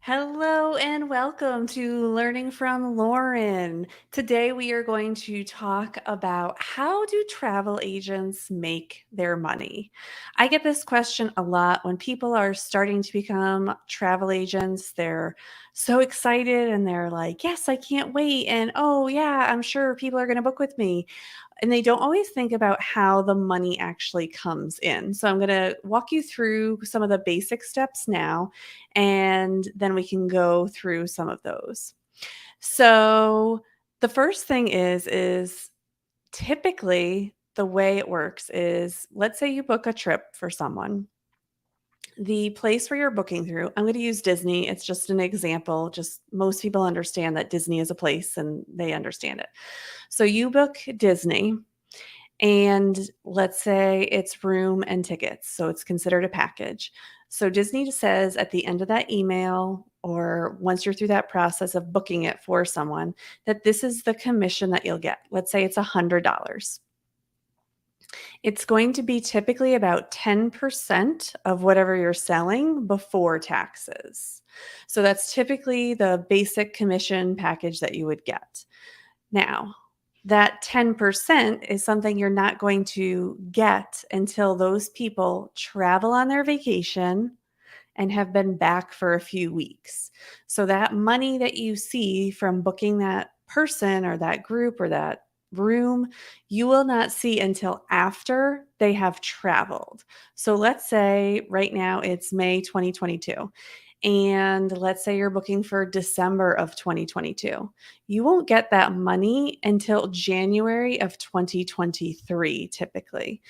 Hello and welcome to Learning from Lauren. Today we are going to talk about how do travel agents make their money? I get this question a lot when people are starting to become travel agents. They're so excited and they're like, "Yes, I can't wait." And, "Oh, yeah, I'm sure people are going to book with me." And they don't always think about how the money actually comes in. So I'm going to walk you through some of the basic steps now, and then we can go through some of those. So the first thing is typically the way it works is, let's say you book a trip for someone. The place where you're booking through, I'm going to use Disney. It's just an example. Just most people understand that Disney is a place and they understand it. So you book Disney, and let's say it's room and tickets. So it's considered a package. So Disney says at the end of that email, or once you're through that process of booking it for someone, that this is the commission that you'll get. Let's say it's $100. It's going to be typically about 10% of whatever you're selling before taxes. So that's typically the basic commission package that you would get. Now, that 10% is something you're not going to get until those people travel on their vacation and have been back for a few weeks. So that money that you see from booking that person or that group or that room, you will not see until after they have traveled. So let's say right now it's May 2022. And let's say you're booking for December of 2022. You won't get that money until January of 2023, typically.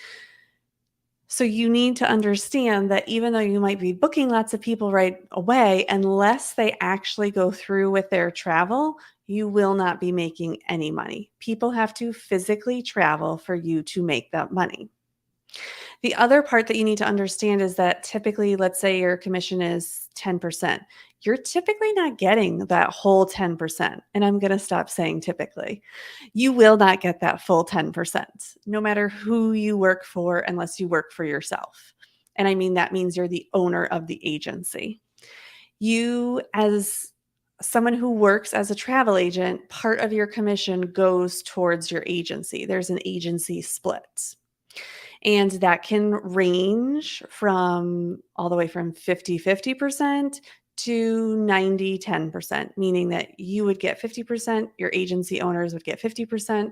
So you need to understand that even though you might be booking lots of people right away, unless they actually go through with their travel, you will not be making any money. People have to physically travel for you to make that money. The other part that you need to understand is that typically, let's say your commission is 10%. You're typically not getting that whole 10%. And I'm going to stop saying typically. You will not get that full 10%, no matter who you work for, unless you work for yourself. And I mean, that means you're the owner of the agency. You, as someone who works as a travel agent, part of your commission goes towards your agency. There's an agency split. And that can range from all the way from 50-50% to 90-10%, meaning that you would get 50%, your agency owners would get 50%.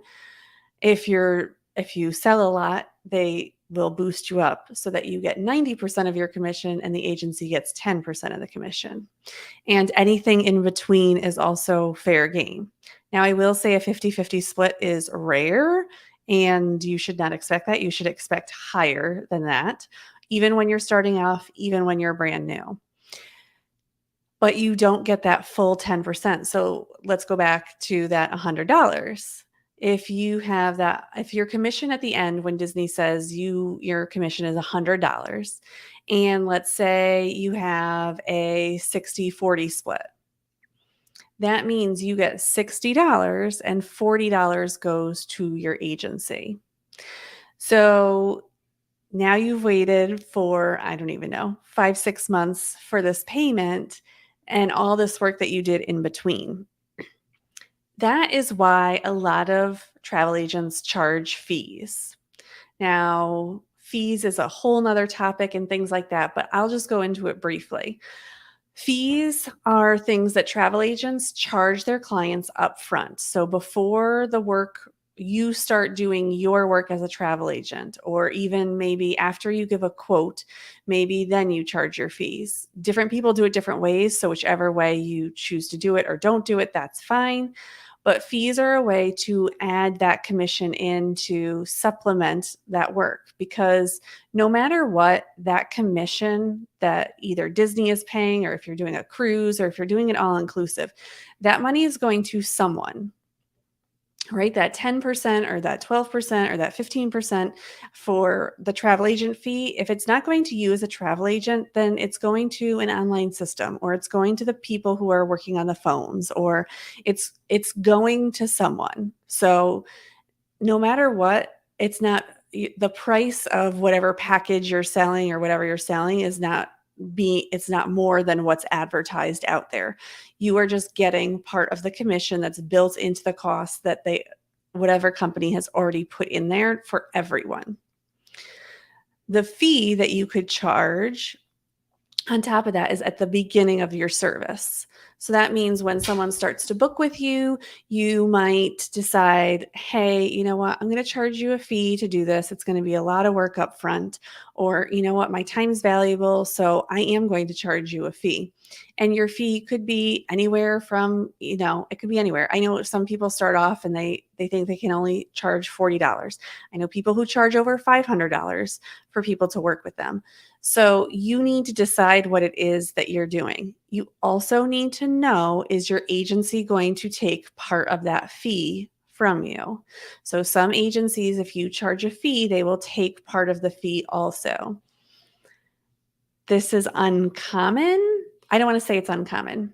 If you sell a lot, they will boost you up so that you get 90% of your commission and the agency gets 10% of the commission. And anything in between is also fair game. Now, I will say a 50-50 split is rare, and you should not expect that. You should expect higher than that, even when you're starting off, even when you're brand new. But you don't get that full 10%. So let's go back to that $100. If your commission at the end, when Disney says your commission is $100, and let's say you have a 60-40 split, that means you get $60 and $40 goes to your agency. So now you've waited for, I don't even know, 5-6 months for this payment and all this work that you did in between. That is why a lot of travel agents charge fees. Now, fees is a whole nother topic and things like that, but I'll just go into it briefly. Fees are things that travel agents charge their clients up front. So before the work, you start doing your work as a travel agent, or even maybe after you give a quote, maybe then you charge your fees. Different people do it different ways. So whichever way you choose to do it or don't do it, that's fine. But fees are a way to add that commission in to supplement that work, because no matter what, that commission that either Disney is paying, or if you're doing a cruise, or if you're doing it all inclusive, that money is going to someone, right? That 10% or that 12% or that 15% for the travel agent fee, if it's not going to you as a travel agent, then it's going to an online system, or it's going to the people who are working on the phones, or it's going to someone. So no matter what, it's not the price of whatever package you're selling or whatever you're selling is not it's not more than what's advertised out there. You are just getting part of the commission that's built into the cost that whatever company has already put in there for everyone. The fee that you could charge on top of that is at the beginning of your service. So that means when someone starts to book with you, you might decide, hey, you know what, I'm going to charge you a fee to do this. It's going to be a lot of work up front. Or, you know what, my time's valuable, so I am going to charge you a fee. And your fee could be anywhere from, it could be anywhere. I know some people start off and they think they can only charge $40. I know people who charge over $500 for people to work with them. So you need to decide what it is that you're doing. You also need to know, is your agency going to take part of that fee from you? So some agencies, if you charge a fee, they will take part of the fee also. This is uncommon. I don't want to say it's uncommon.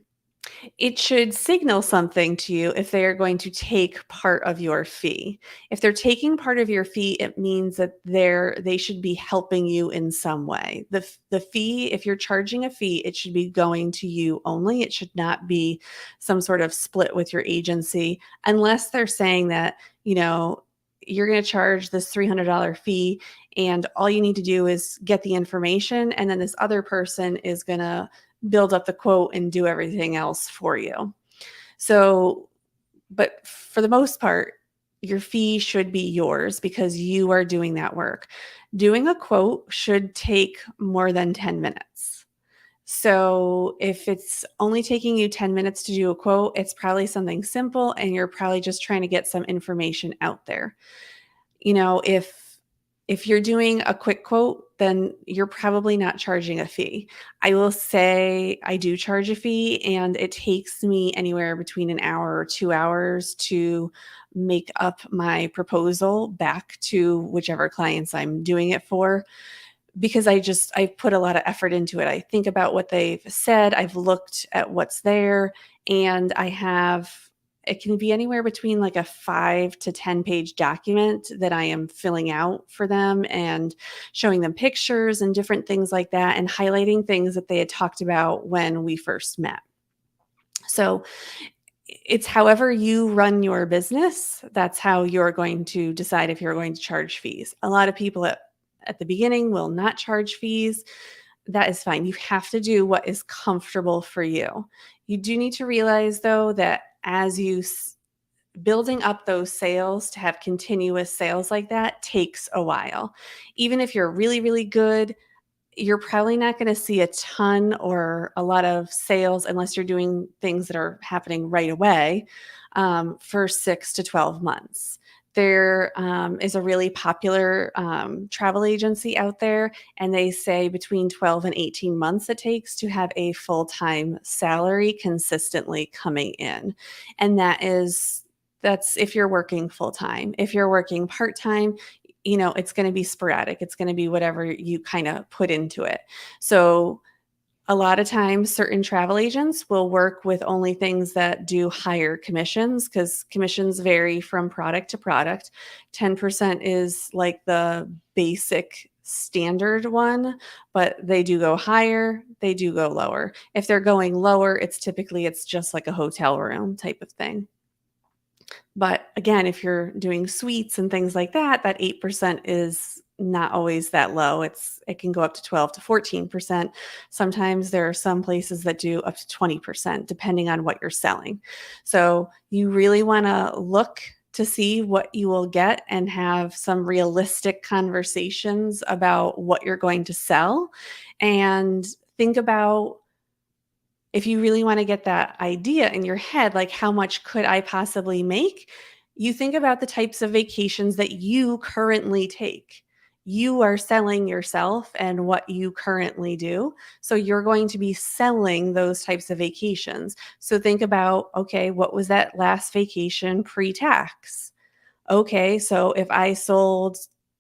It should signal something to you if they are going to take part of your fee. If they're taking part of your fee, it means that they should be helping you in some way. The fee, if you're charging a fee, it should be going to you only. It should not be some sort of split with your agency, unless they're saying that, you're going to charge this $300 fee and all you need to do is get the information, and then this other person is going to build up the quote and do everything else for you. So, but for the most part, your fee should be yours because you are doing that work. Doing a quote should take more than 10 minutes. So if it's only taking you 10 minutes to do a quote, it's probably something simple and you're probably just trying to get some information out there. If you're doing a quick quote, then you're probably not charging a fee. I will say I do charge a fee, and it takes me anywhere between an hour or 2 hours to make up my proposal back to whichever clients I'm doing it for, because I've put a lot of effort into it. I think about what they've said, I've looked at what's there, and it can be anywhere between like a 5 to 10 page document that I am filling out for them and showing them pictures and different things like that, and highlighting things that they had talked about when we first met. So it's however you run your business, that's how you're going to decide if you're going to charge fees. A lot of people at the beginning will not charge fees. That is fine. You have to do what is comfortable for you. You do need to realize, though, that as you building up those sales, to have continuous sales like that takes a while. Even if you're really, really good, you're probably not going to see a ton or a lot of sales unless you're doing things that are happening right away for 6 to 12 months. There is a really popular travel agency out there, and they say between 12 and 18 months it takes to have a full-time salary consistently coming in. And that's if you're working full-time. If you're working part-time, it's going to be sporadic. It's going to be whatever you kind of put into it. So a lot of times certain travel agents will work with only things that do higher commissions, because commissions vary from product to product. 10% is like the basic standard one, but they do go higher, they do go lower. If they're going lower, it's just like a hotel room type of thing. But again, if you're doing suites and things like that, that 8% is not always that low. It can go up to 12 to 14%. Sometimes there are some places that do up to 20%, depending on what you're selling. So you really want to look to see what you will get and have some realistic conversations about what you're going to sell, and think about, if you really want to get that idea in your head, like how much could I possibly make? You think about the types of vacations that you currently take. You are selling yourself and what you currently do. So you're going to be selling those types of vacations. So think about, okay, what was that last vacation pre-tax? Okay, so if I sold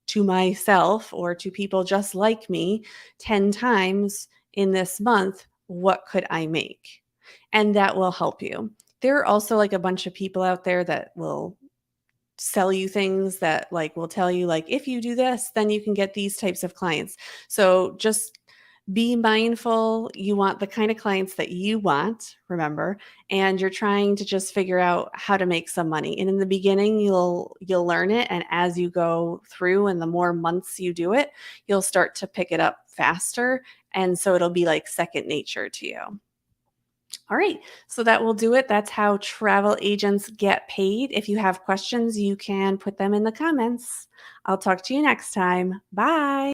to myself or to people just like me 10 times in this month, what could I make? And that will help you. There are also like a bunch of people out there that will sell you things that like will tell you, like, if you do this, then you can get these types of clients. So just Be mindful. You want the kind of clients that you want, remember, and you're trying to just figure out how to make some money. And in the beginning, you'll learn it, and as you go through and the more months you do it, you'll start to pick it up faster, and so it'll be like second nature to you. All right, so that will do it. That's how travel agents get paid. If you have questions, you can put them in the comments. I'll talk to you next time. Bye.